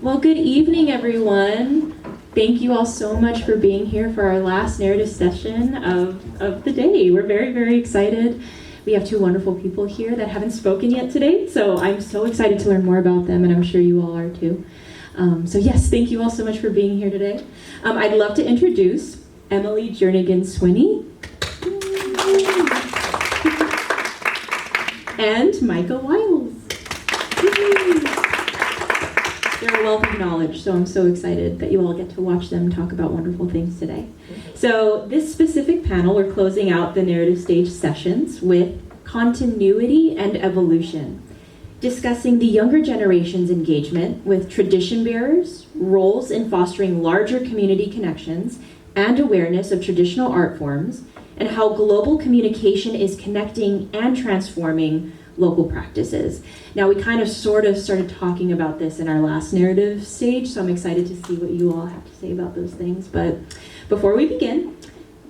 Well, good evening, everyone. Thank you all so much for being here for our last narrative session of the day. We're very, very excited. We have two wonderful people here that haven't spoken yet today, so I'm so excited to learn more about them, and I'm sure you all are too. So yes, thank you all so much for being here today. I'd love to introduce Emily Jernigan-Swinney and Micah Wiles. They're a wealth of knowledge, so I'm so excited that you all get to watch them talk about wonderful things today. So this specific panel, we're closing out the narrative stage sessions with continuity and evolution, discussing the younger generation's engagement with tradition bearers, roles in fostering larger community connections, and awareness of traditional art forms, and how global communication is connecting and transforming local practices. Now, we kind of sort of started talking about this in our last narrative stage, so I'm excited to see what you all have to say about those things. But before we begin,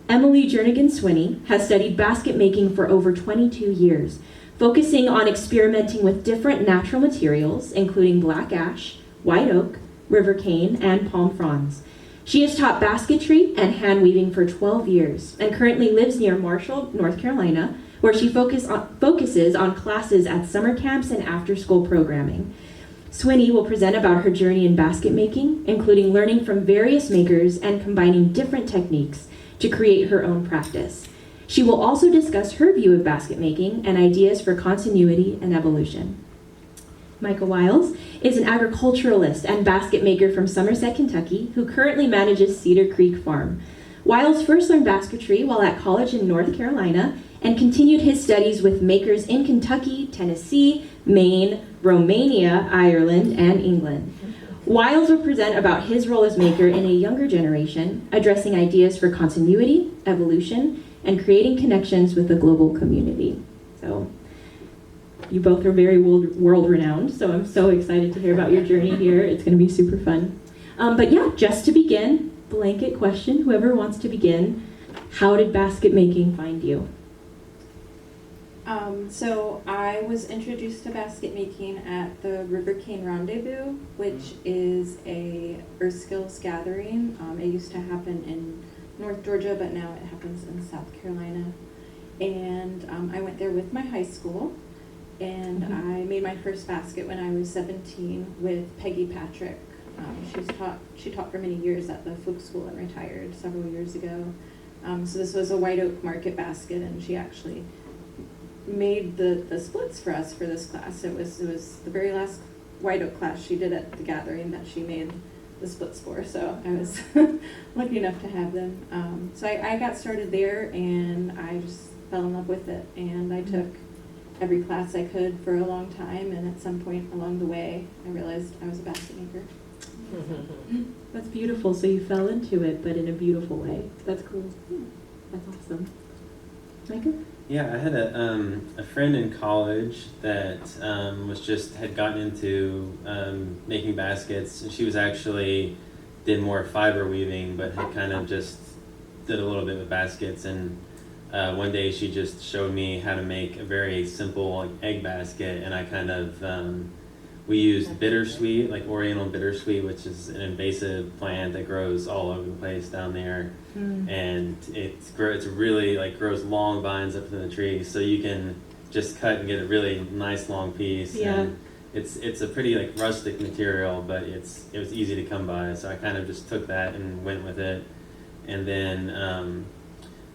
Emily Jernigan-Swinney has studied basket making for over 22 years, focusing on experimenting with different natural materials, including black ash, white oak, river cane, and palm fronds. She has taught basketry and hand weaving for 12 years and currently lives near Marshall, North Carolina, where she focuses on classes at summer camps and after-school programming. Swinney will present about her journey in basket making, including learning from various makers and combining different techniques to create her own practice. She will also discuss her view of basket making and ideas for continuity and evolution. Micah Wiles is an agriculturalist and basket maker from Somerset, Kentucky, who currently manages Cedar Creek Farm. Wiles first learned basketry while at college in North Carolina and continued his studies with makers in Kentucky, Tennessee, Maine, Romania, Ireland, and England. Wiles will present about his role as maker in a younger generation, addressing ideas for continuity, evolution, and creating connections with the global community. So, you both are very world-renowned, so I'm so excited to hear about your journey here. It's going to be super fun. But yeah, just to begin, blanket question, whoever wants to begin, how did basket making find you? So I was introduced to basket making at the River Cane Rendezvous, which is a Earth Skills gathering. It used to happen in North Georgia, but now it happens in South Carolina. And I went there with my high school, and I made my first basket when I was 17 with Peggy Patrick. She taught for many years at the Fluke School and retired several years ago. So this was a white oak market basket, and she actually made the splits for us for this class. It was the very last white oak class she did at the gathering that she made the splits for, so I was lucky enough to have them. So I got started there, and I just fell in love with it, and I took every class I could for a long time, and at some point along the way I realized I was a basket maker. That's beautiful. So you fell into it, but in a beautiful way. That's cool. That's awesome. Micah? Yeah, I had a friend in college that had gotten into making baskets, and she was actually did more fiber weaving, but had kind of just did a little bit with baskets. And one day she just showed me how to make a very simple egg basket, and I kind of we used bittersweet, like Oriental bittersweet, which is an invasive plant that grows all over the place down there. And it's really like grows long vines up to the tree, so you can just cut and get a really nice long piece. Yeah. And it's a pretty like rustic material, but it was easy to come by, so I kind of just took that and went with it. And then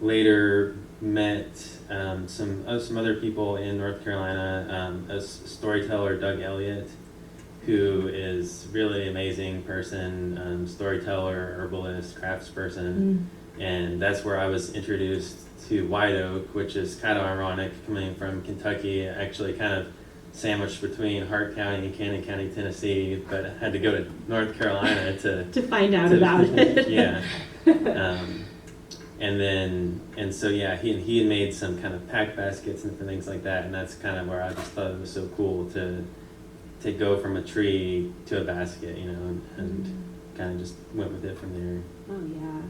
later met some other people in North Carolina, a storyteller, Doug Elliott, who is really amazing person, storyteller, herbalist, craftsperson. And that's where I was introduced to white oak, which is kind of ironic coming from Kentucky, actually kind of sandwiched between Hart County and Cannon County, Tennessee, but I had to go to North Carolina to find out about it. Yeah. And so he had made some kind of pack baskets and things like that, and that's kind of where I just thought it was so cool to go from a tree to a basket, and kind of just went with it from there. Oh yeah,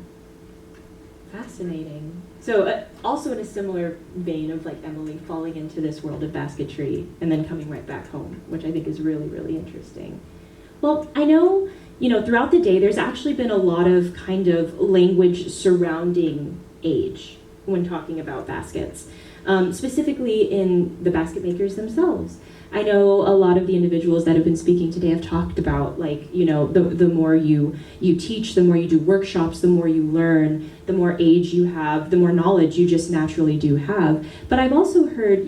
fascinating. So also in a similar vein of like Emily falling into this world of basketry and then coming right back home, which I think is really, really interesting. Well, I know, throughout the day, there's actually been a lot of kind of language surrounding age when talking about baskets, specifically in the basket makers themselves. I know a lot of the individuals that have been speaking today have talked about, the more you teach, the more you do workshops, the more you learn, the more age you have, the more knowledge you just naturally do have. But I've also heard,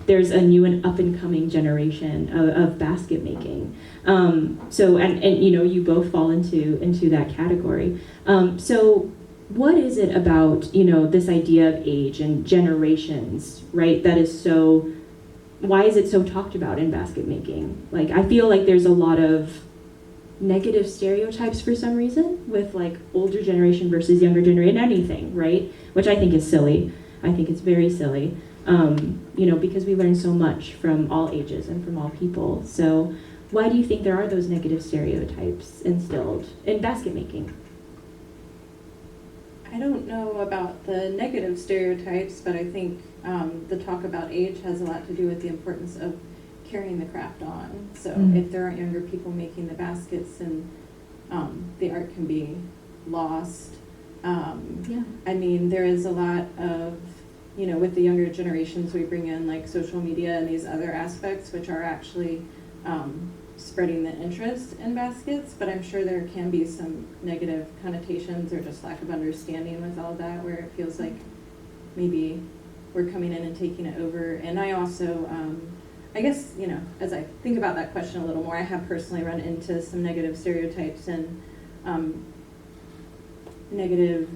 there's a new and up-and-coming generation of basket making. You both fall into that category. So what is it about, this idea of age and generations, right, that is so... Why is it so talked about in basket making? I feel like there's a lot of negative stereotypes for some reason with older generation versus younger generation, anything, right? Which I think is silly. I think it's very silly, because we learn so much from all ages and from all people. So why do you think there are those negative stereotypes instilled in basket making? I don't know about the negative stereotypes, but I think the talk about age has a lot to do with the importance of carrying the craft on. So if there aren't younger people making the baskets, and the art can be lost. I mean, there is a lot of, with the younger generations, we bring in social media and these other aspects, which are actually spreading the interest in baskets, but I'm sure there can be some negative connotations or just lack of understanding with all that, where it feels like maybe we're coming in and taking it over. And I also, I guess, as I think about that question a little more, I have personally run into some negative stereotypes and negative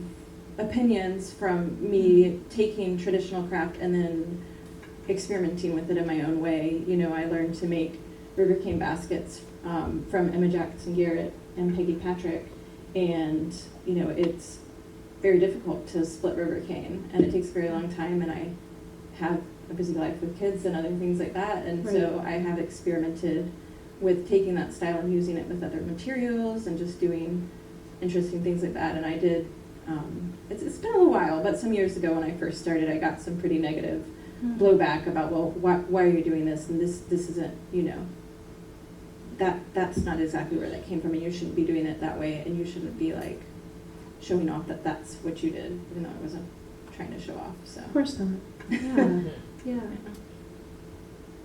opinions from me taking traditional craft and then experimenting with it in my own way. I learned to make river cane baskets from Emma Jackson Garrett and Peggy Patrick, and it's very difficult to split river cane, and it takes a very long time, and I have a busy life with kids and other things like that, and so I have experimented with taking that style and using it with other materials and just doing interesting things like that. And I did, it's been a little while, but some years ago when I first started, I got some pretty negative blowback about, well, why are you doing this, and this isn't, that's not exactly where that came from, and you shouldn't be doing it that way, and you shouldn't be showing off that that's what you did, even though I wasn't trying to show off. So of course not. Yeah. Yeah.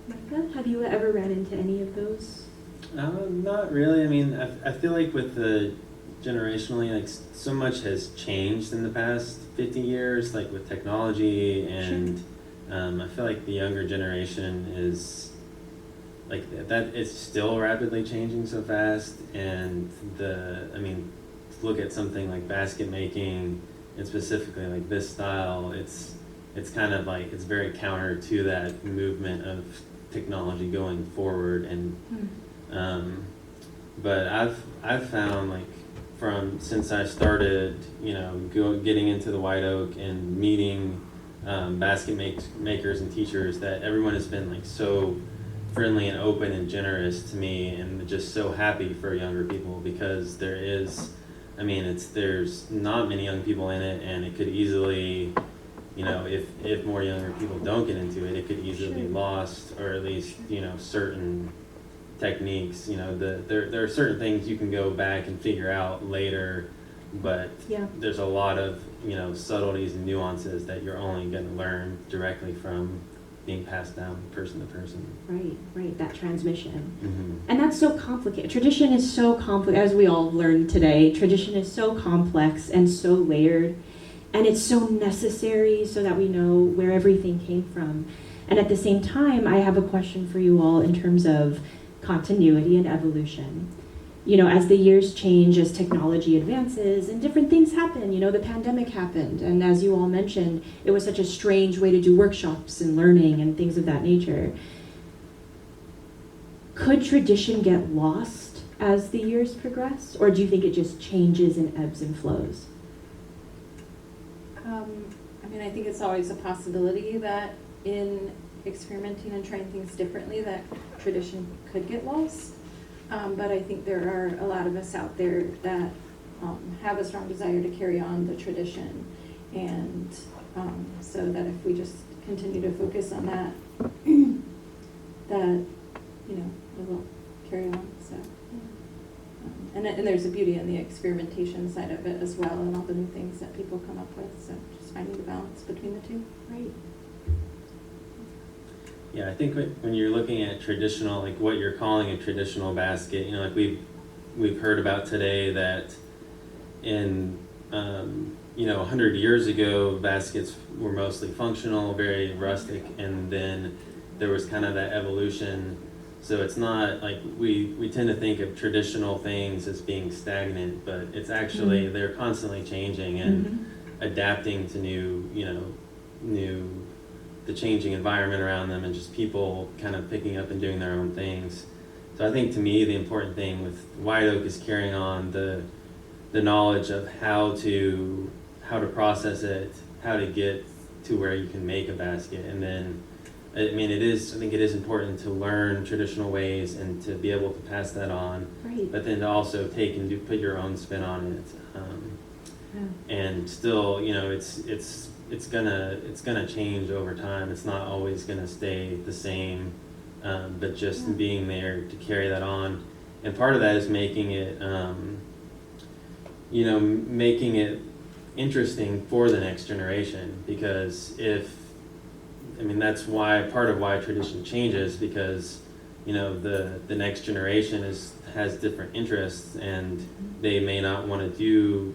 Micah, have you ever ran into any of those? Not really. I mean, I feel like with the generationally, so much has changed in the past 50 years, with technology, and I feel like the younger generation is that it's still rapidly changing so fast, and look at something like basket making, and specifically this style, it's kind of it's very counter to that movement of technology going forward. And but I've found since I started getting into the White Oak and meeting basket makers and teachers, that everyone has been so friendly and open and generous to me, and just so happy for younger people, because there's not many young people in it, and it could easily, if more younger people don't get into it, it could easily be lost, or at least, certain techniques, there are certain things you can go back and figure out later, but there's a lot of, subtleties and nuances that you're only going to learn directly from being passed down person to person. Right, that transmission. Mm-hmm. And that's so complicated. Tradition is so complicated, as we all learned today. Tradition is so complex and so layered, and it's so necessary so that we know where everything came from. And at the same time, I have a question for you all in terms of continuity and evolution. As the years change, as technology advances, and different things happen, the pandemic happened, and as you all mentioned, it was such a strange way to do workshops and learning and things of that nature. Could tradition get lost as the years progress, or do you think it just changes and ebbs and flows? I think it's always a possibility that in experimenting and trying things differently, that tradition could get lost. But I think there are a lot of us out there that have a strong desire to carry on the tradition, and so that if we just continue to focus on that, that it will carry on. So. Yeah. and there's a beauty in the experimentation side of it as well, and all the new things that people come up with. So just finding the balance between the two. Right. Yeah, I think when you're looking at traditional, like what you're calling a traditional basket, you know, like we've heard about today that in 100 years ago, baskets were mostly functional, very rustic, and then there was kind of that evolution. So it's not like we tend to think of traditional things as being stagnant, but it's actually they're constantly changing and adapting to the changing environment around them, and just people kind of picking up and doing their own things. So I think to me the important thing with White Oak is carrying on the knowledge of how to process it, how to get to where you can make a basket, and then I think it is important to learn traditional ways and to be able to pass that on, Right. but then to also take and put your own spin on it, and still, it's gonna change over time. It's not always gonna stay the same, but just being there to carry that on, and part of that is making it interesting for the next generation, because that's part of why tradition changes, because the next generation has different interests, and they may not want to do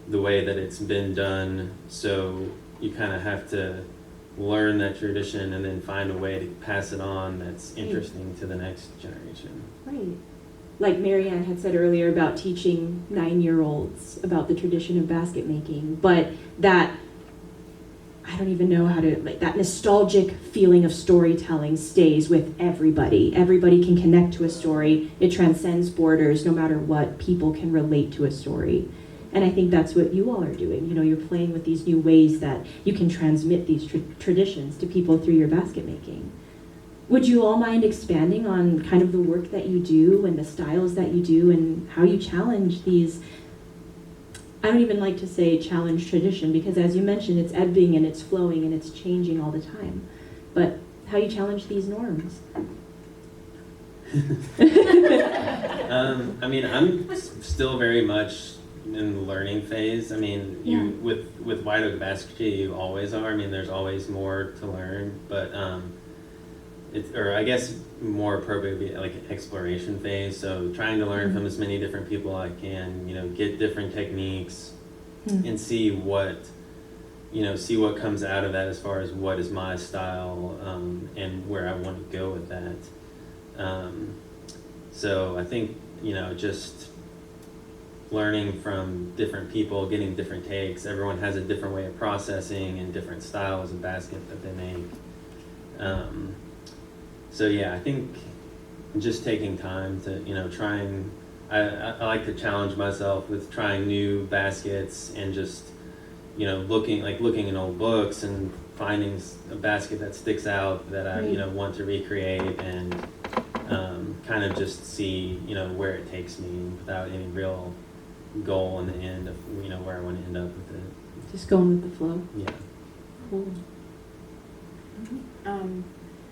the way that it's been done, so you kind of have to learn that tradition and then find a way to pass it on that's interesting to the next generation. Right. Like Marianne had said earlier about teaching 9-year-olds about the tradition of basket making, but that, I don't even know how to, that nostalgic feeling of storytelling stays with everybody. Everybody can connect to a story. It transcends borders. No matter what, people can relate to a story. And I think that's what you all are doing. You're playing with these new ways that you can transmit these traditions to people through your basket making. Would you all mind expanding on kind of the work that you do and the styles that you do and how you challenge these? I don't even like to say challenge tradition, because as you mentioned, it's ebbing and it's flowing and it's changing all the time. But how you challenge these norms? I'm still very much in the learning phase. With White Oak Basketry, you always are. There's always more to learn, but I guess more appropriate would be like an exploration phase. So trying to learn from as many different people I can, get different techniques and see what comes out of that as far as what is my style, and where I want to go with that. So I think, just learning from different people, getting different takes. Everyone has a different way of processing and different styles of basket that they make. So yeah, I think just taking time to, trying, I like to challenge myself with trying new baskets, and just, looking in old books and finding a basket that sticks out that I, want to recreate, and kind of just see, where it takes me without any real goal in the end of, where I want to end up with it. Just going with the flow. Yeah. Cool.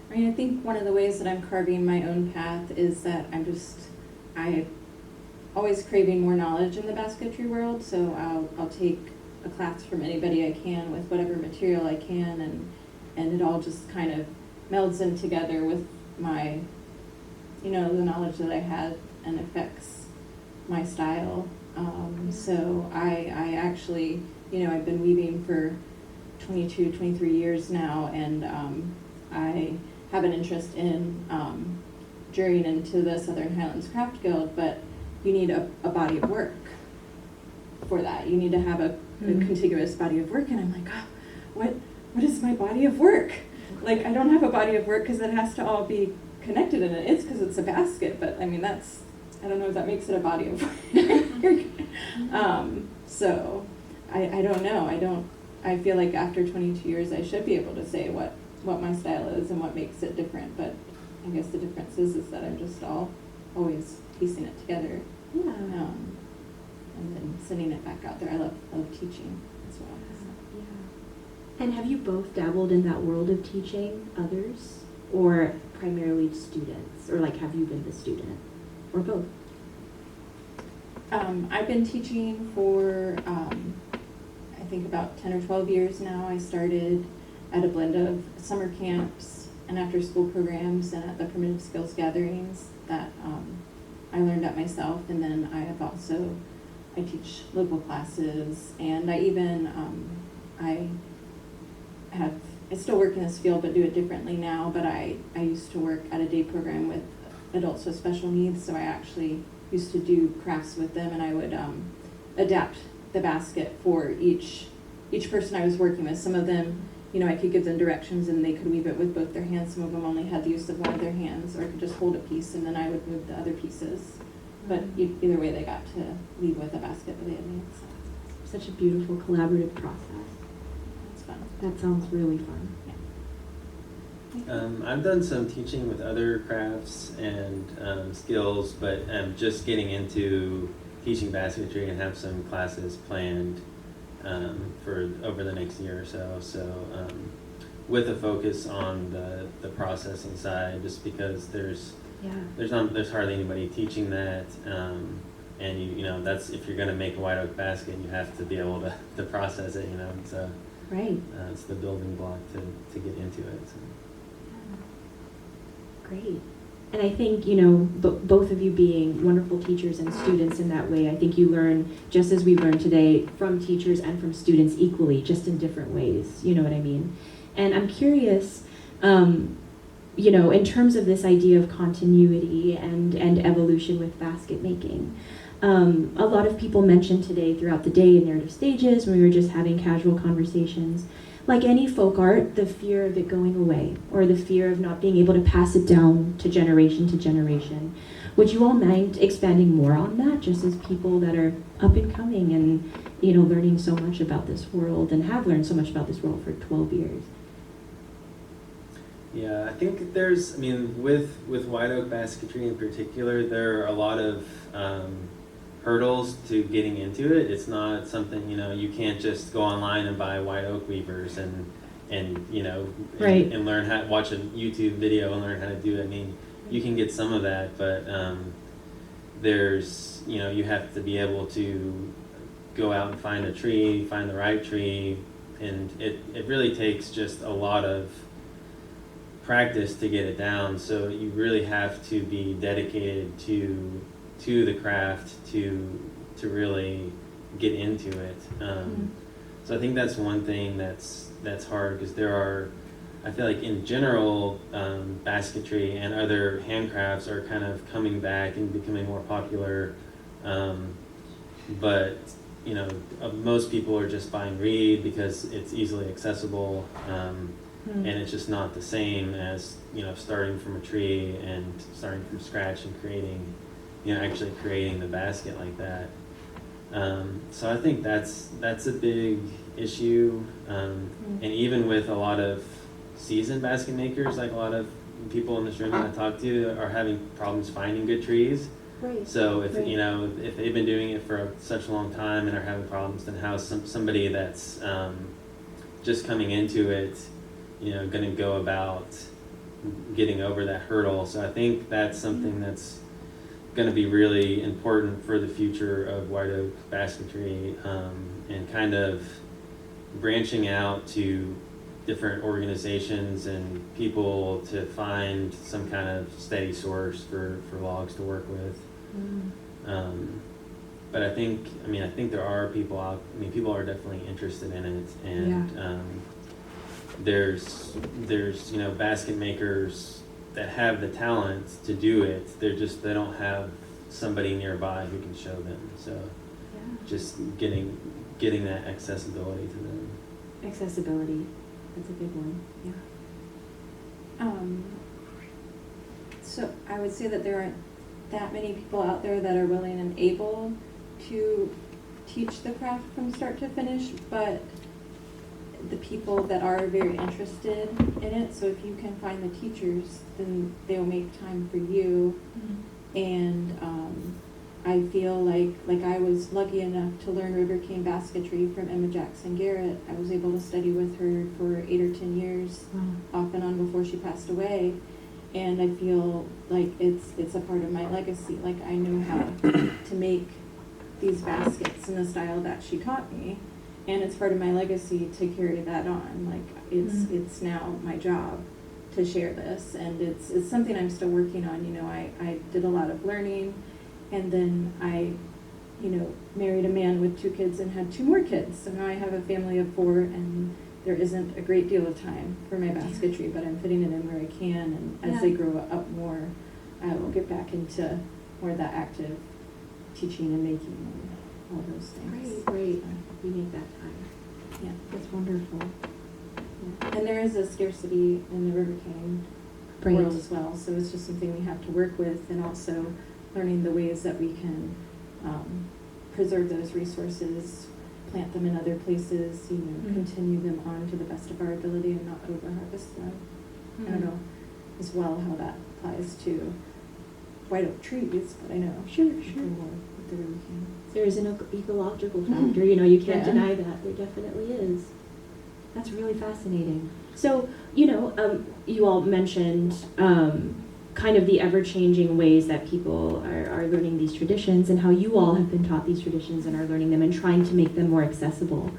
I think one of the ways that I'm carving my own path is that I always craving more knowledge in the basketry world, so I'll take a class from anybody I can with whatever material I can, and it all just kind of melds in together with my, the knowledge that I had, and affects my style. So I actually, I've been weaving for 22, 23 years now, and I have an interest in jurying into the Southern Highlands Craft Guild, but you need a body of work for that. You need to have a contiguous body of work, and I'm like, what is my body of work? Like, I don't have a body of work because it has to all be connected in it. It's because it's a basket, but that's, I don't know if that makes it a body of work. So I don't know. I feel like after 22 years I should be able to say what my style is and what makes it different, but I guess the difference is that I'm just always piecing it together. Yeah. And then sending it back out there. I love teaching as well. So. Yeah. And have you both dabbled in that world of teaching others, or primarily students, or have you been the student, or both? I've been teaching for, I think about 10 or 12 years now. I started at a blend of summer camps and after school programs and at the primitive skills gatherings that I learned at myself. And then I teach local classes, and I even, I still work in this field but do it differently now, but I used to work at a day program with adults with special needs, so I actually used to do crafts with them, and I would adapt the basket for each person I was working with. Some of them, I could give them directions and they could weave it with both their hands. Some of them only had the use of one of their hands, or could just hold a piece and then I would move the other pieces. But either way, they got to leave with a basket that they had made. So Such a beautiful collaborative process. it's fun. That sounds really fun. I've done some teaching with other crafts and skills, but I'm just getting into teaching basketry and have some classes planned for over the next year or so. So with a focus on the processing side, just because there's hardly anybody teaching that, and you know that's if you're going to make a white oak basket, you have to be able to process it. So Right. it's the building block to get into it. So. Great. And I think, both of you being wonderful teachers and students in that way, I think you learn, just as we learned today, from teachers and from students equally, just in different ways. You know what I mean? And I'm curious, in terms of this idea of continuity and evolution with basket making. A lot of people mentioned today throughout the day in narrative stages, when we were just having casual conversations, like any folk art, the fear of it going away, or the fear of not being able to pass it down to generation. Would you all mind expanding more on that, just as people that are up and coming and, learning so much about this world and have learned so much about this world for 12 years? Yeah, I think with white oak basketry in particular, there are a lot of hurdles to getting into it. It's not something, you can't just go online and buy white oak weavers and Right. and learn how to watch a YouTube video and learn how to do it. I mean, you can get some of that, but there's, you have to be able to go out and find the right tree, and it really takes just a lot of practice to get it down. So you really have to be dedicated to the craft to really get into it. So I think that's one thing that's hard, because I feel like in general, basketry and other handcrafts are kind of coming back and becoming more popular. But most people are just buying reed because it's easily accessible. And it's just not the same as starting from a tree and starting from scratch and creating the basket like that. So I think that's a big issue, and even with a lot of seasoned basket makers, like a lot of people in this room that I talk to are having problems finding good trees. Right. So if if they've been doing it for such a long time and are having problems, then how's somebody that's just coming into it going to go about getting over that hurdle? So I think that's something that's going to be really important for the future of white oak basketry, and kind of branching out to different organizations and people to find some kind of steady source for logs to work with. But I think there are people out. People are definitely interested in it, and there's basket makers that have the talent to do it. They don't have somebody nearby who can show them. So just getting that accessibility to them. Accessibility, that's a big one. Yeah. So I would say that there aren't that many people out there that are willing and able to teach the craft from start to finish, but the people that are very interested in it, so if you can find the teachers, then they'll make time for you. And I feel like I was lucky enough to learn river cane basketry from Emma Jackson Garrett. I was able to study with her for 8 or 10 years, off and on, before she passed away. And I feel like it's a part of my legacy. Like I know how to make these baskets in the style that she taught me, and it's part of my legacy to carry that on. Like it's now my job to share this, and it's something I'm still working on. You know, I did a lot of learning, and then I, you know, married a man with 2 kids and had 2 more kids. So now I have a family of 4, and there isn't a great deal of time for my basketry, but I'm fitting it in where I can, and as they grow up more, I will get back into more of that active teaching and making and all those things. Great. We need that time. Yeah. That's wonderful. Yeah. And there is a scarcity in the River King world as well, so it's just something we have to work with, and also learning the ways that we can preserve those resources, plant them in other places, you know, continue them on to the best of our ability and not over-harvest them. I don't know as well how that applies to white oak trees, but I know Sure. with the River King. There is an ecological factor, you know, you can't Yeah. deny that. There definitely is. That's really fascinating. So, you know, you all mentioned kind of the ever-changing ways that people are learning these traditions, and how you all have been taught these traditions and are learning them and trying to make them more accessible.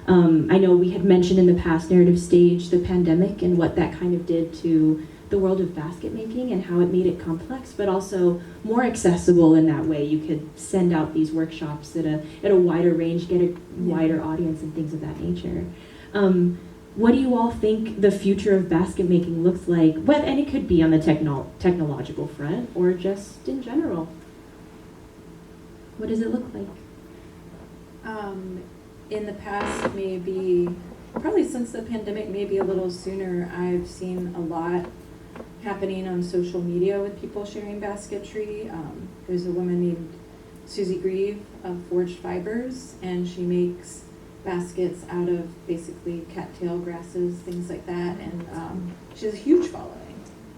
I know we had mentioned in the past narrative stage the pandemic and what that kind of did to the world of basket making and how it made it complex, but also more accessible in that way. You could send out these workshops at a wider range, get a wider audience and things of that nature. What do you all think the future of basket making looks like? And it could be on the technological front or just in general. What does it look like? In the past, maybe, probably since the pandemic, maybe a little sooner, I've seen a lot happening on social media with people sharing basketry. There's a woman named Susie Grieve of Forged Fibers, and she makes baskets out of basically cattail grasses, things like that, and she has a huge following.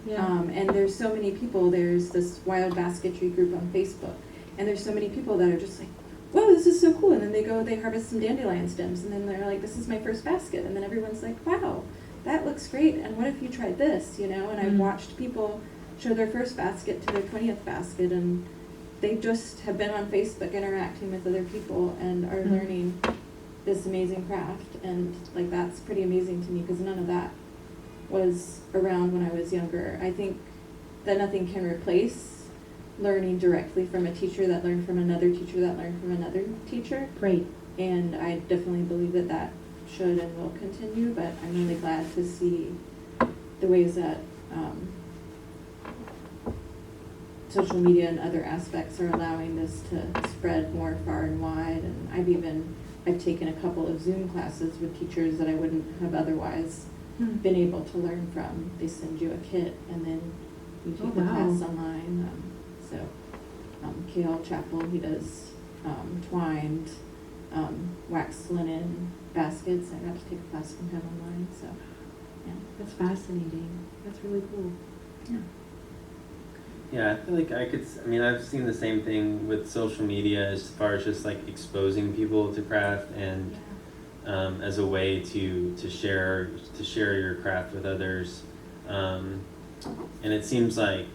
And there's so many people. There's this wild basketry group on Facebook, and there's so many people that are just like, whoa, this is so cool. And then they harvest some dandelion stems, and then they're like, this is my first basket. And then everyone's like, wow, that looks great. And what if you tried this, you know? And I've watched people show their first basket to their 20th basket, and they just have been on Facebook interacting with other people and are learning this amazing craft. And like, that's pretty amazing to me, because none of that was around when I was younger. I think that nothing can replace learning directly from a teacher that learned from another teacher that learned from another teacher. Right. And I definitely believe that that should and will continue, but I'm really glad to see the ways that social media and other aspects are allowing this to spread more far and wide. And I've taken a couple of Zoom classes with teachers that I wouldn't have otherwise been able to learn from. They send you a kit, and then you take the class online. Kale Chappell, he does twined waxed linen baskets. I got to take a class from him online, so yeah. That's fascinating. That's really cool. Yeah. Yeah, I feel like I've seen the same thing with social media as far as just like exposing people to craft and as a way to share your craft with others. And it seems like,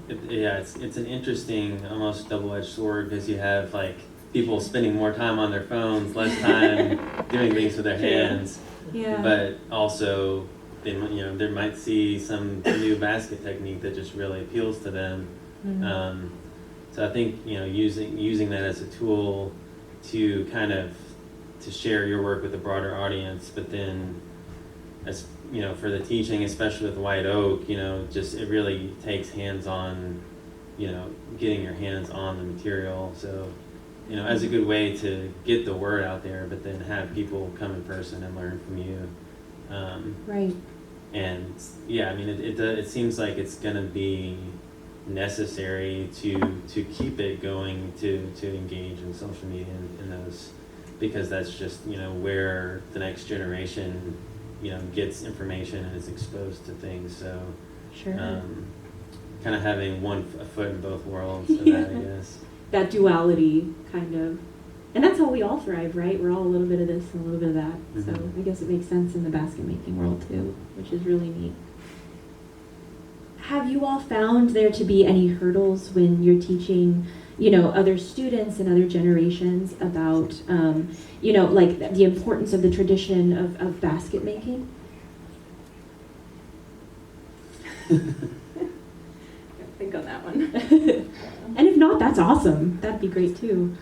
it's an interesting, almost double-edged sword, because you have like people spending more time on their phones, less time doing things with their hands. Yeah. But also, they might see some new basket technique that just really appeals to them. So I think using that as a tool to kind of to share your work with a broader audience, but then as for the teaching, especially with white oak, just it really takes hands-on, getting your hands on the material. So, as a good way to get the word out there, but then have people come in person and learn from you. Right. And it seems like it's going to be necessary to keep it going, to engage in social media in those, because that's just where the next generation gets information and is exposed to things. So Sure. kind of having a foot in both worlds of that, I guess. That duality, kind of. And that's how we all thrive, right? We're all a little bit of this and a little bit of that. So I guess it makes sense in the basket making world too, which is really neat. Have you all found there to be any hurdles when you're teaching other students and other generations about, like the importance of the tradition of basket making? Think on that one. And if not, that's awesome. That'd be great too.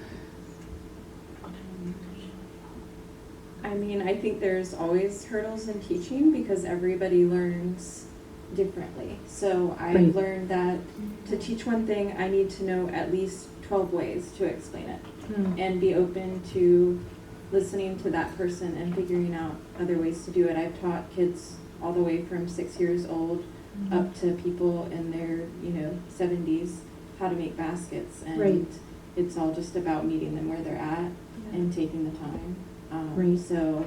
I mean, I think there's always hurdles in teaching because everybody learns differently. So I've Right. learned that to teach one thing, I need to know at least 12 ways to explain it and be open to listening to that person and figuring out other ways to do it. I've taught kids all the way from 6 years old up to people in their 70s how to make baskets, and Right. it's all just about meeting them where they're at and taking the time. Right. So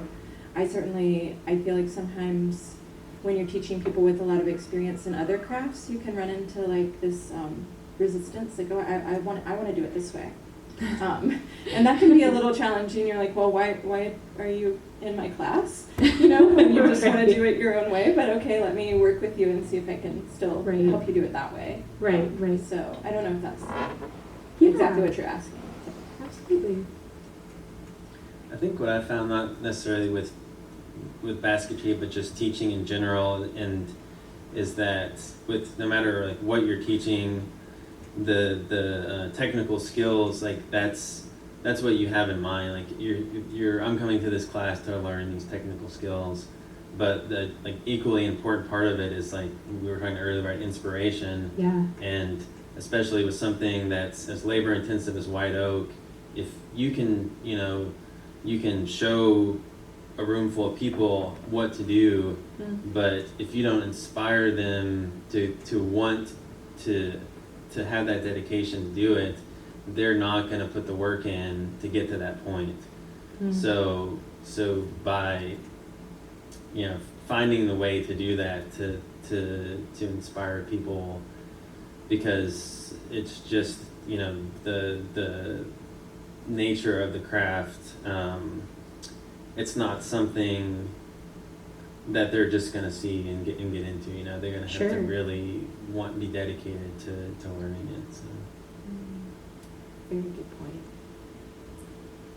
I feel like sometimes when you're teaching people with a lot of experience in other crafts, you can run into like this resistance, like, oh, I want to do it this way. And that can be a little challenging. You're like, well, why are you in my class? When you just want to do it your own way. But okay, let me work with you and see if I can still help you do it that way. Right. So I don't know if that's Yeah. exactly what you're asking. Absolutely. I think what I found, not necessarily with basketry, but just teaching in general, and is that with no matter like what you're teaching, the technical skills, like that's what you have in mind. Like I'm coming to this class to learn these technical skills, but the like equally important part of it is, like we were talking earlier about inspiration. Yeah. And especially with something that's as labor intensive as white oak, if you can show a room full of people what to do, but if you don't inspire them to want to have that dedication to do it, they're not going to put the work in to get to that point. So by finding the way to do that, to inspire people, because it's just the nature of the craft. It's not something that they're just going to see and get into. They're going to have to really be dedicated to learning it. So. Very good point.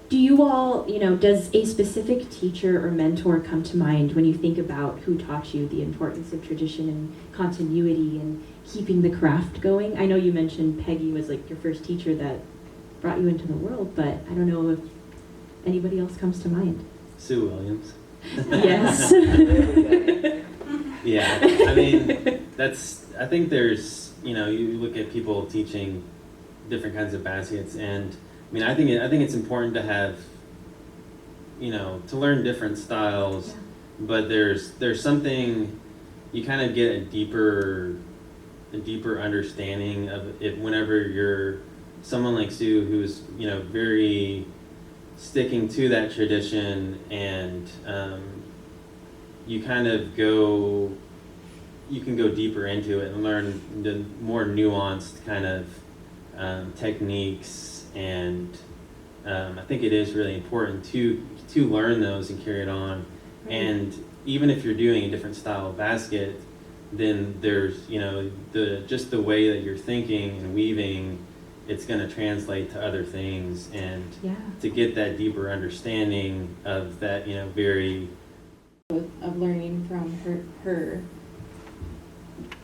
Do you all, does a specific teacher or mentor come to mind when you think about who taught you the importance of tradition and continuity and keeping the craft going? I know you mentioned Peggy was like your first teacher that brought you into the world, but I don't know if anybody else comes to mind. Sue Williams. Yes. Yeah, I mean, I think there's, you look at people teaching different kinds of baskets, and I mean, I think it's important to have, to learn different styles, but there's something, you kind of get a deeper understanding of it whenever you're someone like Sue, who's very sticking to that tradition, and you can go deeper into it and learn the more nuanced kind of techniques, and I think it is really important to learn those and carry it on. And even if you're doing a different style of basket, then there's the way that you're thinking and weaving, it's going to translate to other things, and to get that deeper understanding of that, very of learning from her.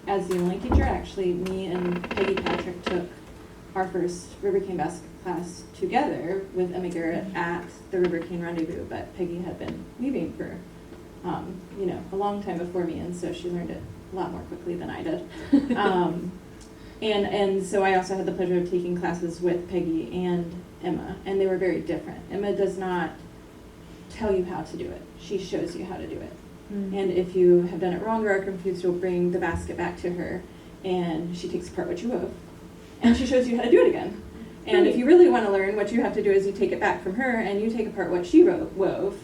As the only teacher, actually, me and Peggy Patrick took our first River Cane basket class together with Emma Garrett at the River Cane Rendezvous, but Peggy had been weaving for, a long time before me, and so she learned it a lot more quickly than I did. And so I also had the pleasure of taking classes with Peggy and Emma, and they were very different. Emma does not tell you how to do it. She shows you how to do it. And if you have done it wrong or are confused, you'll bring the basket back to her, and she takes apart what you wove, and she shows you how to do it again. And if you really want to learn, what you have to do is you take it back from her, and you take apart what she wove,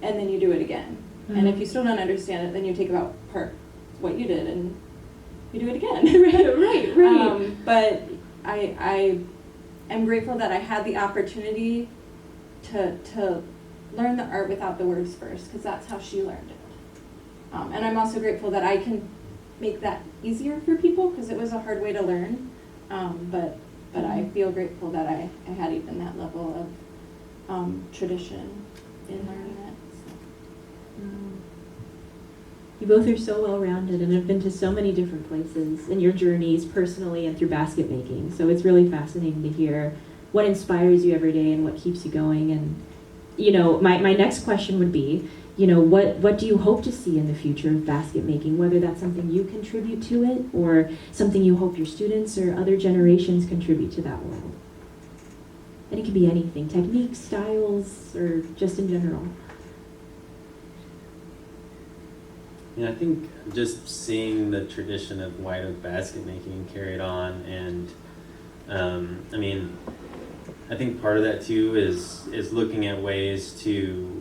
and then you do it again. And if you still don't understand it, then you take apart what you did, and you do it again. Right. But I am grateful that I had the opportunity to learn the art without the words first, because that's how she learned it. And I'm also grateful that I can make that easier for people, because it was a hard way to learn. But but I feel grateful that I had even that level of tradition in learning it. So. You both are so well-rounded and have been to so many different places in your journeys personally and through basket making. So it's really fascinating to hear what inspires you every day and what keeps you going. And, you know, my next question would be, you know, what do you hope to see in the future of basket making, whether that's something you contribute to it or something you hope your students or other generations contribute to that world? And it can be anything, techniques, styles, or just in general. Yeah, I think just seeing the tradition of white oak basket making carried on, and I mean, I think part of that too is looking at ways to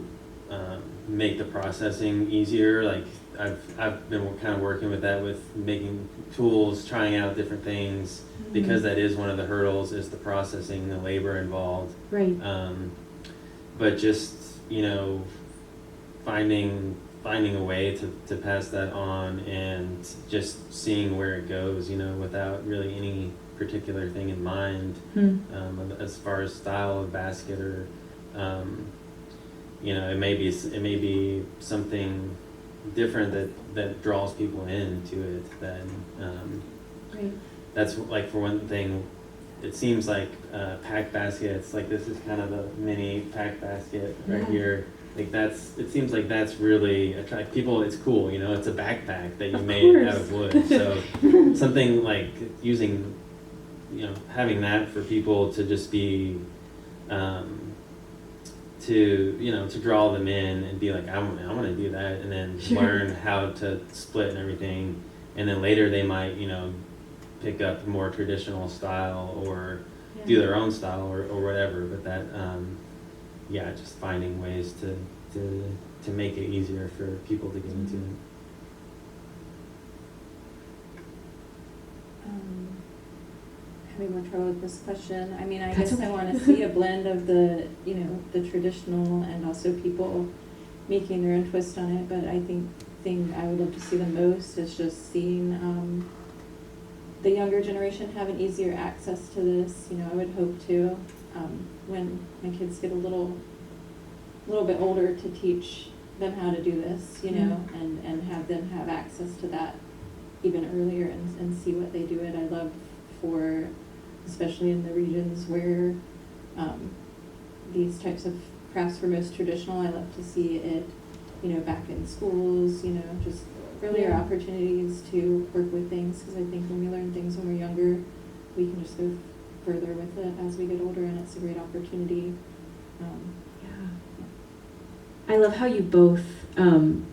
make the processing easier. Like I've been kind of working with that, with making tools, trying out different things, because that is one of the hurdles, is the processing, the labor involved. Right. But just, you know, finding a way to pass that on, and just seeing where it goes, you know, without really any particular thing in mind, as far as style of basket, or you know, it may be something different that draws people into it. Then Right. that's like, for one thing, it seems like pack baskets, like this is kind of a mini pack basket right here. Like it seems like that's really attract people. It's cool, you know, it's a backpack that you made out of wood. So something like using, you know, having that for people to just be, to draw them in and be like, I want to do that, and then learn how to split and everything. And then later they might, you know, pick up more traditional style, or do their own style, or whatever. But that, just finding ways to make it easier for people to get into it. Having more trouble with this question. I mean, I guess I want to see a blend of the, you know, the traditional and also people making their own twist on it. But I think thing I would love to see the most is just seeing the younger generation have an easier access to this. You know, I would hope to, when my kids get a little bit older, to teach them how to do this, you know, and have them have access to that even earlier, and see what they do it. I love for, especially in the regions where these types of crafts were most traditional, I love to see it, you know, back in schools, you know, just earlier opportunities to work with things, because I think when we learn things when we're younger, we can just go further with it as we get older, and it's a great opportunity. I love how you both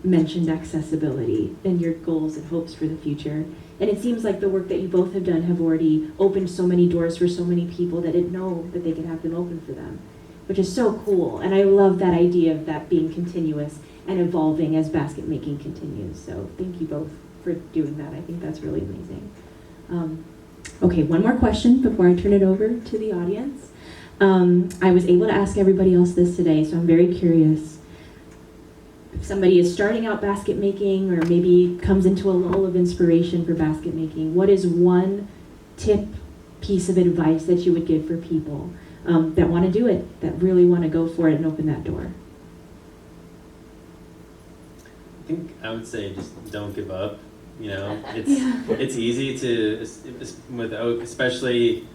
mentioned accessibility and your goals and hopes for the future. And it seems like the work that you both have done have already opened so many doors for so many people that didn't know that they could have them open for them, which is so cool. And I love that idea of that being continuous and evolving as basket making continues. So thank you both for doing that. I think that's really amazing. Okay, one more question before I turn it over to the audience. I was able to ask everybody else this today, so I'm very curious. If somebody is starting out basket making, or maybe comes into a lull of inspiration for basket making, what is one tip, piece of advice that you would give for people that want to do it, that really want to go for it and open that door? I think I would say just don't give up. You know, it's easy to, with oak, especially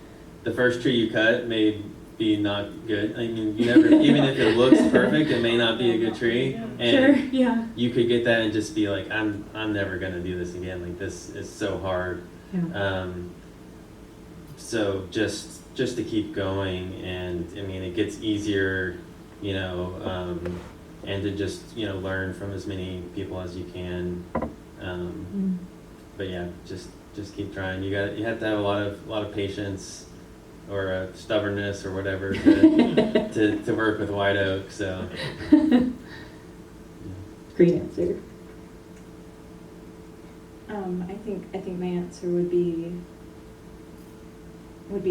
the first tree you cut may be not good. I mean, you never, even if it looks perfect, it may not be a good tree. And you could get that and just be like, I'm never gonna do this again. Like, this is so hard. So just to keep going, and I mean, it gets easier, you know, and to just, you know, learn from as many people as you can. But yeah, just keep trying. You have to have a lot of patience, or stubbornness, or whatever, to work with white oak. So great answer. I think my answer would be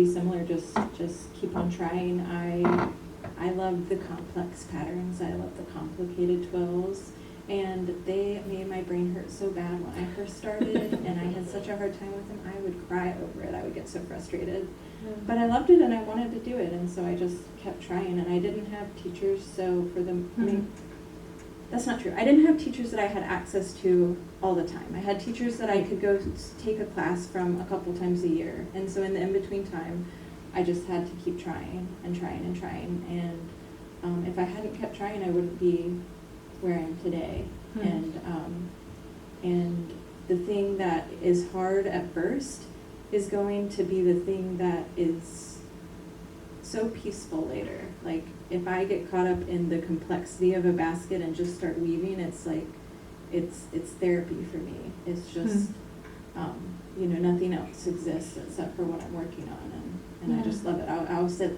similar. Just keep on trying. I love the complex patterns. I love the complicated twills. And they made my brain hurt so bad when I first started, and I had such a hard time with them. I would cry over it. I would get so frustrated. But I loved it and I wanted to do it, and so I just kept trying. And I didn't have teachers, so for them, I mean, that's not true. I didn't have teachers that I had access to all the time. I had teachers that I could go take a class from a couple times a year, and so in the in-between time, I just had to keep trying and trying and trying. And if I hadn't kept trying, I wouldn't be where I am today. And the thing that is hard at first is going to be the thing that is so peaceful later. Like, if I get caught up in the complexity of a basket and just start weaving, it's like, it's therapy for me. It's just, you know, nothing else exists except for what I'm working on, and I just love it. I'll sit,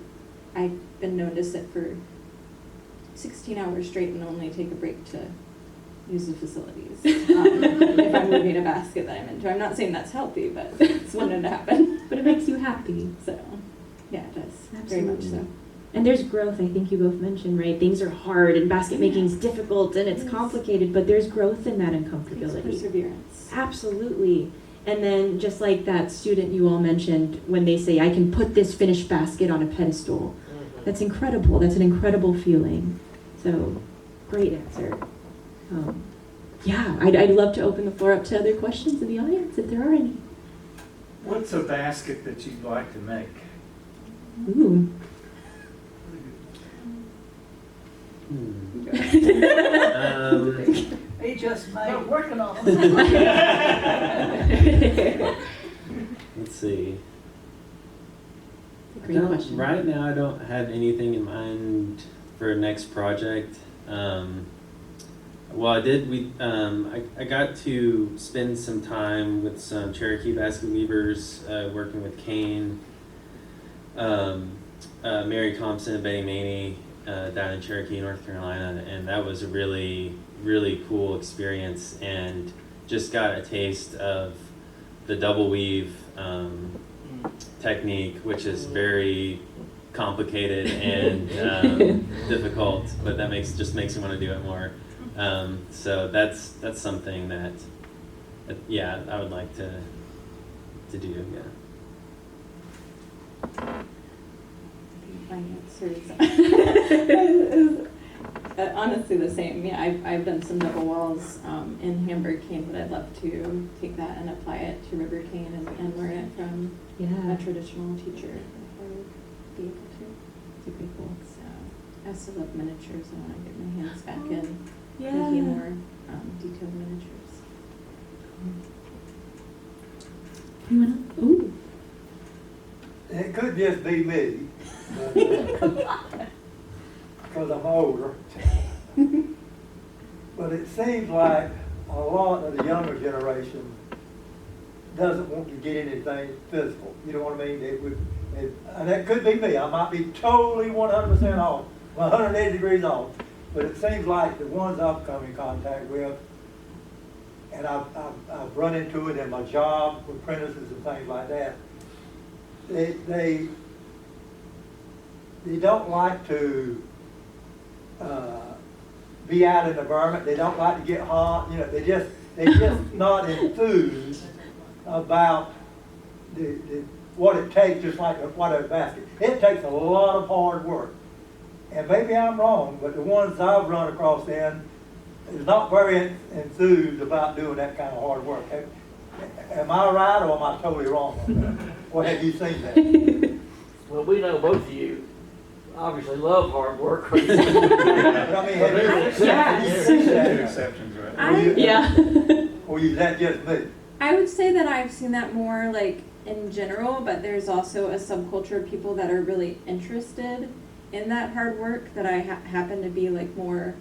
I've been known to sit for 16 hours straight and only take a break to use the facilities if I'm moving a basket that I'm into. I'm not saying that's healthy, but it's wanted to happen. But it makes you happy. So, yeah, it does. Absolutely. Very much so. And there's growth, I think you both mentioned, right? Things are hard and basket making is difficult and it's complicated, but there's growth in that It's uncomfortability. perseverance. Absolutely. And then just like that student you all mentioned, when they say, I can put this finished basket on a pedestal, that's incredible. That's an incredible feeling. So, great answer. Yeah, I'd love to open the floor up to other questions in the audience, if there are any. What's a basket that you'd like to make? Ooh. He just made. We're working on it. Let's see. Great question. Right now, I don't have anything in mind for a next project. Well, I did. I got to spend some time with some Cherokee basket weavers, working with Kane, Mary Thompson, and Betty Maney down in Cherokee, North Carolina, and that was a really, really cool experience, and just got a taste of the double weave technique, which is very complicated and difficult, but that just makes me want to do it more. So that's something that yeah, I would like to do. Yeah. Honestly, the same. Yeah, I've done some double walls in Hamburg cane, but I'd love to take that and apply it to river cane and learn it from a traditional teacher. If I would be able to. Super cool. So I also love miniatures. I want to get my hands back in Yeah. making more detailed miniatures. Anyone else? Ooh. It could just be me, because I'm older. But it seems like a lot of the younger generation doesn't want to get anything physical. You know what I mean? And that could be me. I might be totally 100% off, 180 degrees off. But it seems like the ones I've come in contact with, and I've run into it in my job with apprentices and things like that, they don't like to be out in the environment. They don't like to get hot. You know, they just not enthused about what it takes. Just like whatever basket, it takes a lot of hard work. And maybe I'm wrong, but the ones I've run across is not very enthused about doing that kind of hard work. Am I right, or am I totally wrong on that? Or have you seen that? Well, we know both of you obviously love hard work. But I mean, have you seen Two that? exceptions, right? Yeah. Or is that just me? I would say that I've seen that more like in general, but there's also a subculture of people that are really interested in that hard work that I happen to be like more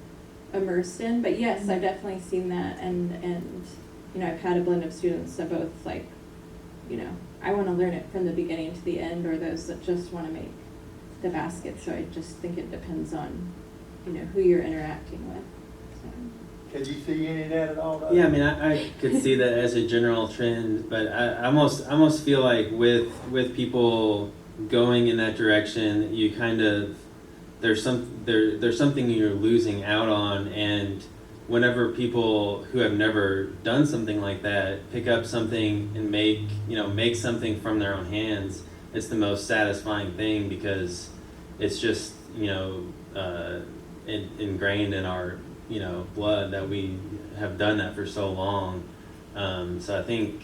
immersed in. But yes, I've definitely seen that, and you know, I've had a blend of students that both like, you know, I want to learn it from the beginning to the end, or those that just want to make the basket. So I just think it depends on, you know, who you're interacting with. So. Can you see any of that at all? Yeah, I mean, I could see that as a general trend, but I almost feel like with people going in that direction, you kind of there's something you're losing out on, and whenever people who have never done something like that pick up something and make something from their own hands, it's the most satisfying thing because it's just, you know, ingrained in our, you know, blood that we have done that for so long. So I think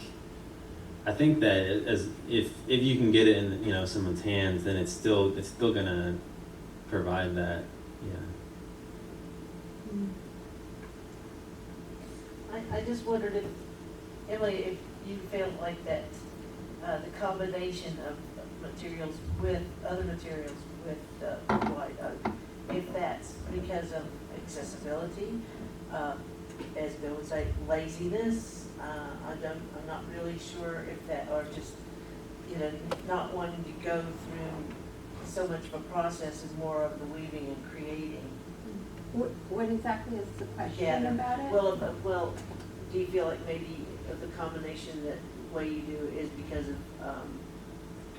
that as if you can get it in, you know, someone's hands, then it's still gonna provide that. Yeah. I just wondered if, Emily, if you felt like that, the combination of materials with other materials with white oak, if that's because of accessibility, as Bill would say, laziness, I'm not really sure if that, or just, you know, not wanting to go through so much of a process is more of the weaving and creating. What exactly is the question Yeah, about it? Well, do you feel like maybe the combination that way you do is because of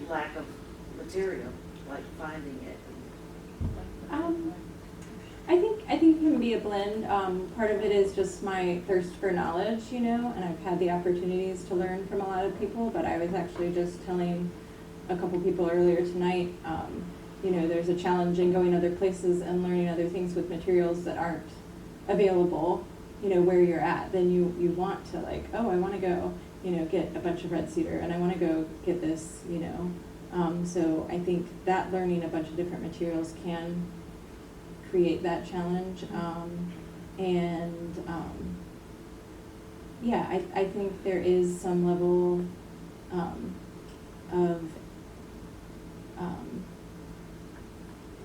lack of material, like finding it? I think it can be a blend. Part of it is just my thirst for knowledge, you know, and I've had the opportunities to learn from a lot of people, but I was actually just telling a couple people earlier tonight, you know, there's a challenge in going other places and learning other things with materials that aren't available, you know, where you're at. Then you want to, like, oh, I want to go, you know, get a bunch of red cedar, and I want to go get this, you know. So I think that learning a bunch of different materials can create that challenge. Yeah, I think there is some level of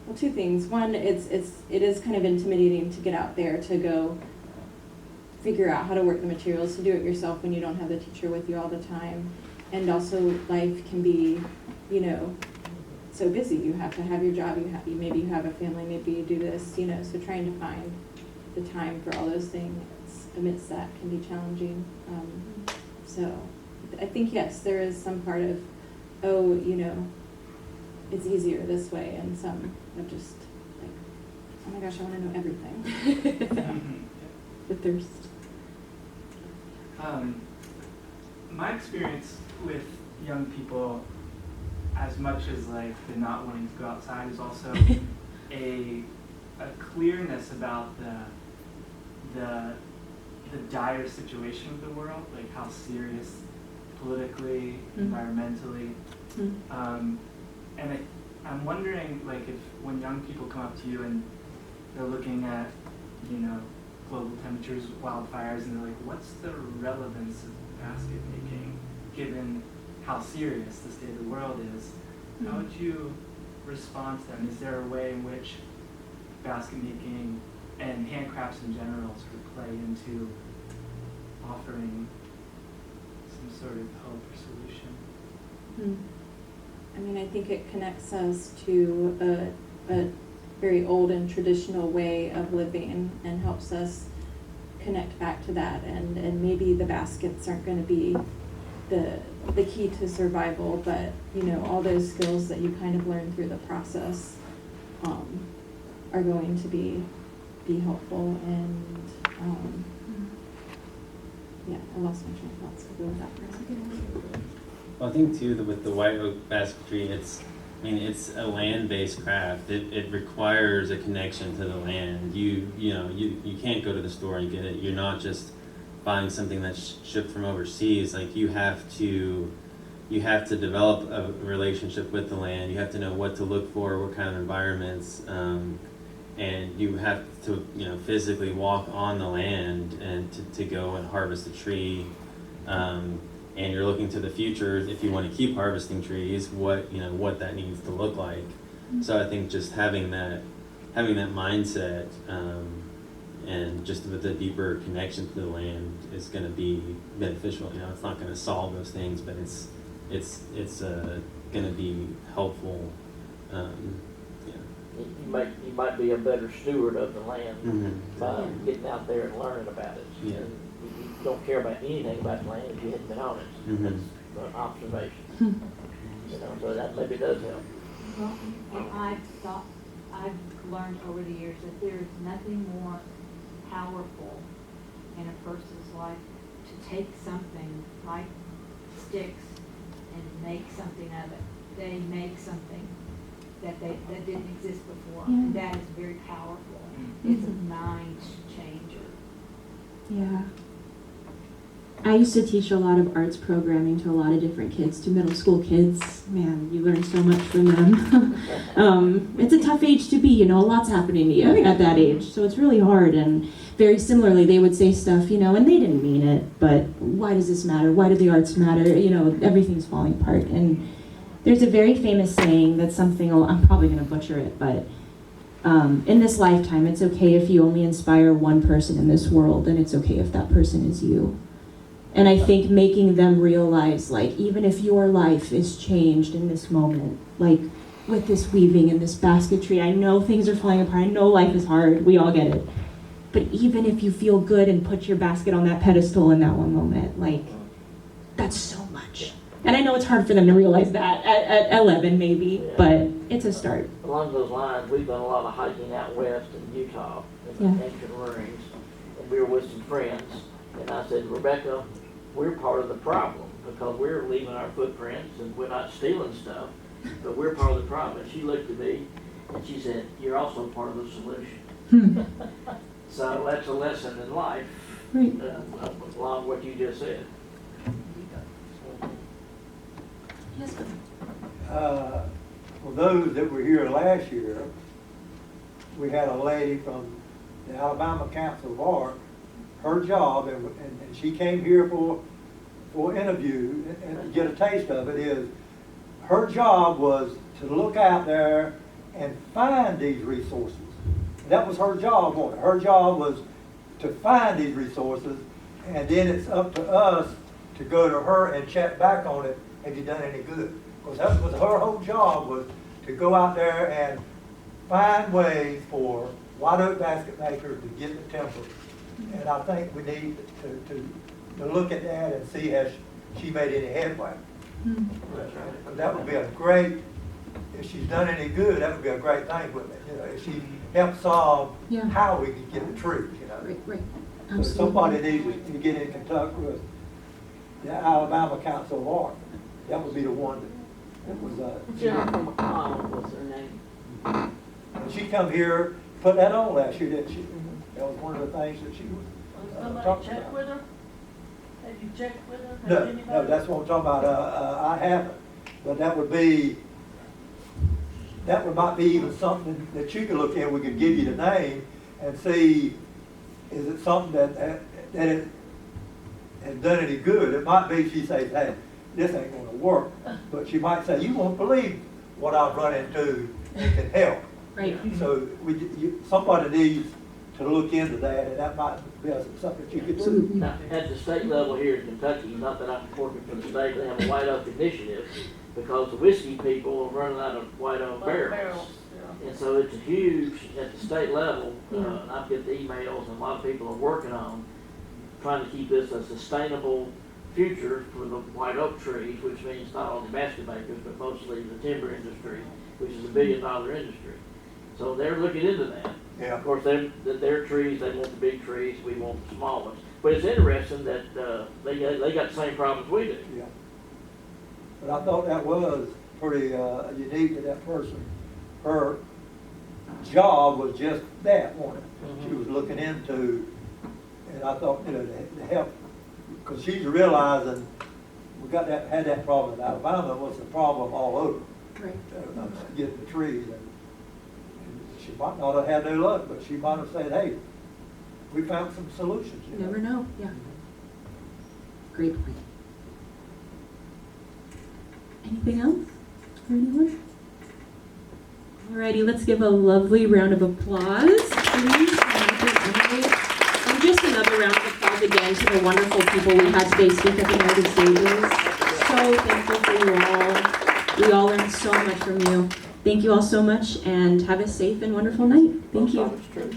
well, two things. One, it is kind of intimidating to get out there to go figure out how to work the materials, to do it yourself when you don't have the teacher with you all the time. And also life can be, you know, so busy. You have to have your job, maybe you have a family, maybe you do this, you know, so trying to find the time for all those things amidst that can be challenging. So I think, yes, there is some part of, oh, you know, it's easier this way, and some of just like, oh my gosh, I want to know everything. The thirst. My experience with young people, as much as like the not wanting to go outside, is also a clearness about the dire situation of the world, like how serious politically, environmentally, and I'm wondering, like, if when young people come up to you and they're looking at, you know, global temperatures, wildfires, and they're like, what's the relevance of basket making given how serious the state of the world is? How would you respond to them? Is there a way in which basket making and handcrafts in general sort of play into offering some sort of hope or solution? I mean, I think it connects us to a very old and traditional way of living and helps us connect back to that. And maybe the baskets aren't going to be the key to survival, but, you know, all those skills that you kind of learn through the process are going to be helpful. And yeah, I lost my train of thoughts. I'll go with that for a second. Well, I think too that with the white oak basketry, it's a land-based craft. It requires a connection to the land. You can't go to the store and get it. You're not just buying something that's shipped from overseas. Like you have to develop a relationship with the land. You have to know what to look for, what kind of environments, and you have to, you know, physically walk on the land and to go and harvest a tree. And you're looking to the future if you want to keep harvesting trees, what that needs to look like. So I think just having that mindset and just with a deeper connection to the land is going to be beneficial. You know, it's not going to solve those things, but it's going to be helpful. You might be a better steward of the land by getting out there and learning about it. Yeah. And you don't care about anything about the land if you haven't been on it. That's an observation. You know, so that maybe does help. Well, and I've learned over the years that there is nothing more powerful in a person's life to take something like sticks and make something of it they make something that didn't exist before. Yeah. And that is very powerful. It's a mind changer. Yeah. I used to teach a lot of arts programming to a lot of different kids, to middle school kids. Man, you learn so much from them. It's a tough age to be, you know, a lot's happening to you at that age. So it's really hard. And very similarly, they would say stuff, you know, and they didn't mean it, but why does this matter? Why do the arts matter? You know, everything's falling apart. And there's a very famous saying that's something, I'm probably going to butcher it, but in this lifetime, it's okay if you only inspire one person in this world, and it's okay if that person is you. And I think making them realize, like, even if your life is changed in this moment, like with this weaving and this basketry, I know things are falling apart, I know life is hard, we all get it. But even if you feel good and put your basket on that pedestal in that one moment, like, that's so much. And I know it's hard for them to realize that at 11 maybe, but it's a start. Along those lines, we've done a lot of hiking out west in Utah, in the ancient ruins, and we were with some friends, and I said, Rebecca, we're part of the problem, because we're leaving our footprints, and we're not stealing stuff, but we're part of the problem. And she looked at me, and she said, you're also part of the solution. So that's a lesson in life, Right. along what you just said. Yes, For those that were here last year, we had a lady from the Alabama Council of Art. Her job, and she came here for an interview and to get a taste of it, is her job was to look out there and find these resources. That was her job, wasn't it? Her job was to find these resources, and then it's up to us to go to her and check back on it. Have you done any good? Because that was her whole job, was to go out there and find ways for white oak basket makers to get the timber. And I think we need to look at that and see has she made any headway. That would be a great, if she's done any good, that would be a great thing, wouldn't it? You know, if she helped solve how we could get the trees, you know. Right. So somebody needs to get in Kentucky with the Alabama Council of Art. That would be the one that was, Jennifer McConnell was her name. and she come here, put that on last year, didn't she? That was one of the things that she was Somebody talking check about. with her? Have you checked with her? Has No, anybody? that's what I'm talking about. I haven't, but that would might be even something that you could look at. We could give you the name and see, is it something that it has done any good? It might be she says, hey, this ain't going to work, but she might say, you won't believe what I've run into that can help. Right. So somebody needs to look into that, and that might be something you could do. Now, at the state level here in Kentucky, not that I'm working for the state, they have a white oak initiative, because the whiskey people are running out of white oak barrels. And so it's a huge, at the state level, and I've got the emails, and a lot of people are working on trying to keep this a sustainable future for the white oak trees, which means not only basket makers, but mostly the timber industry, which is $1 billion industry. So they're looking into that. Yeah. Of course, their trees, they want the big trees, we want the small ones. But it's interesting that they got the same problems we do. Yeah. But I thought that was pretty unique to that person. Her job was just that, wasn't it? Mm-hmm. She was looking into, and I thought, you know, to help, because she's realizing we had that problem in Alabama. What's the problem all over? Right. Getting the trees, and she might not have had no luck, but she might have said, hey, we found some solutions. You never know. Yeah. Great point. Anything else for anyone? Alrighty, let's give a lovely round of applause, please. And just another round of applause again to the wonderful people we had today speak at the United Stages. So thankful for you all. We all learned so much from you. Thank you all so much, and have a safe and wonderful night. Thank you. It's true.